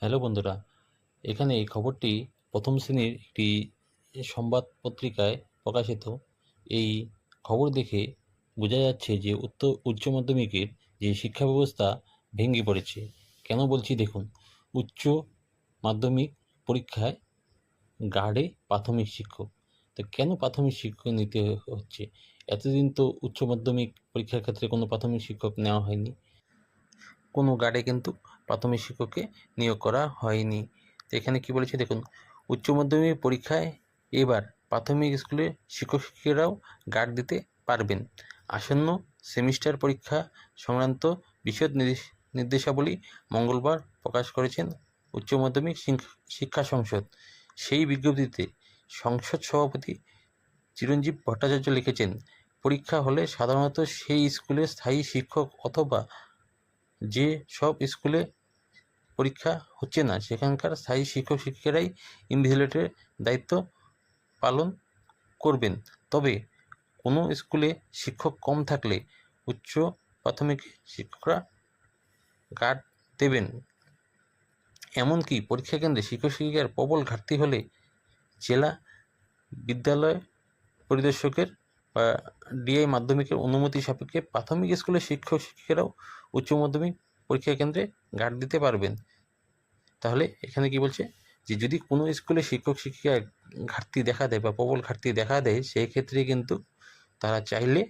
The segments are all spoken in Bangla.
হ্যালো বন্ধুরা, এখানে এই খবরটি প্রথম শ্রেণীর একটি সংবাদ পত্রিকায় প্রকাশিত। এই খবর দেখে বোঝা যাচ্ছে যে উচ্চ মাধ্যমিকের যে শিক্ষা ব্যবস্থা ভেঙে পড়েছে। কেন বলছি দেখুন, উচ্চ মাধ্যমিক পরীক্ষায় গার্ডে প্রাথমিক শিক্ষক। তো কেন প্রাথমিক শিক্ষক নিতে হচ্ছে? এতদিন তো উচ্চ মাধ্যমিক পরীক্ষার ক্ষেত্রে কোনো প্রাথমিক শিক্ষক নেওয়া হয়নি, কোনো গার্ডে কিন্তু প্রাথমিক শিক্ষককে নিয়োগ করা হয়নি। তো এখানে কি বলেছে দেখুন, উচ্চ মাধ্যমিক পরীক্ষায় এবার প্রাথমিক স্কুলে শিক্ষক শিক্ষিকারাও গার্ড দিতে পারবেন। আসন্ন সেমিস্টার পরীক্ষা সংক্রান্ত বিশদ নির্দেশাবলী মঙ্গলবার প্রকাশ করেছেন উচ্চ মাধ্যমিক শিক্ষা সংসদ। সেই বিজ্ঞপ্তিতে সংসদ সভাপতি চিরঞ্জীব ভট্টাচার্য লিখেছেন, পরীক্ষা হলে সাধারণত সেই স্কুলে স্থায়ী শিক্ষক অথবা যে সব স্কুলে পরীক্ষা হচ্ছে না সেখানকার স্থায়ী শিক্ষক শিক্ষিকারাই ইনভিজিলেটরের দায়িত্ব পালন করবেন। তবে কোনো স্কুলে শিক্ষক কম থাকলে উচ্চ প্রাথমিক শিক্ষকরা গার্ড দেবেন। এমনকি পরীক্ষা কেন্দ্রে শিক্ষক শিক্ষিকার প্রবল ঘাটতি হলে জেলা বিদ্যালয় পরিদর্শকের বা ডিআই মাধ্যমিকের অনুমতি সাপেক্ষে প্রাথমিক স্কুলের শিক্ষক শিক্ষিকারাও উচ্চ মাধ্যমিক পরীক্ষা কেন্দ্রে গার্ড দিতে পারবেন। তাহলে এখানে কি বলছে যে যদি কোনো স্কুলে শিক্ষক শিক্ষিকা ঘাটতি দেখা দেয় বা প্রবল ঘাটতি দেখা দেয়, সেই ক্ষেত্রে কিন্তু তারা চাইলে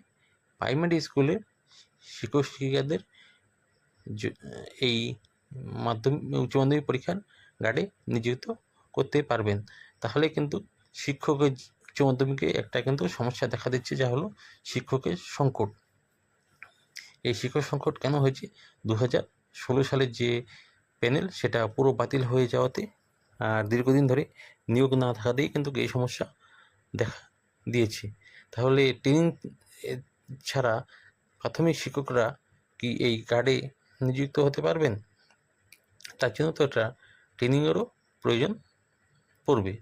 প্রাইমারি স্কুলে শিক্ষক শিক্ষিকাদের এই উচ্চ মাধ্যমিক পরীক্ষার গার্ডে নিযুক্ত করতে পারবেন। তাহলে কিন্তু শিক্ষকের উচ্চ মাধ্যমিকে একটা কিন্তু সমস্যা দেখা দিচ্ছে, যা হলো শিক্ষকের সংকট। এই শিক্ষক সংকট কেন হয়েছে? 2016 সালের যে প্যানেল সেটা পুরো বাতিল হয়ে যাওয়াতে আর দীর্ঘদিন ধরে নিয়োগ না থাকাতেই কিন্তু এই সমস্যা দেখা দিয়েছে। তাহলে ট্রেনিং ছাড়া প্রাথমিক শিক্ষকরা কি এই গার্ডে নিযুক্ত হতে পারবেন? তার জন্য তো একটা ট্রেনিংয়েরও প্রয়োজন পড়বে।